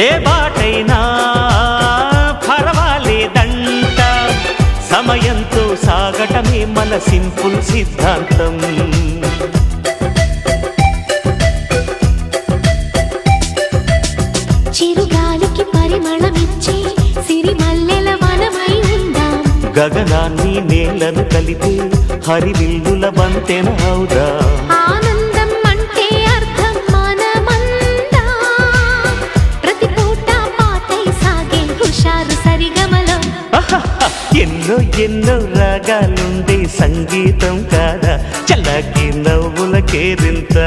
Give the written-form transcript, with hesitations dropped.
ఏ బాటైనా పర్వాలేదంట, సమయంతో సాగటమే మన సింపుల్ సిద్ధాంతం. చిరుగాలికి పరిమళమిచ్చే సిరిమల్లెల వనమై ఉందాం, గగనాన్ని నేలను కలిపే హరివిల్లుల వంతెన అవుదాం. ఆనందం అంటే అర్థం మనమందా, ప్రతి పూట పాతై సాగే హుషారు సరిగమలో. ఎన్నో ఎన్నో రాగాలుండే సంగీతం కాదా, చల్లకి నవ్వుల కేరింత.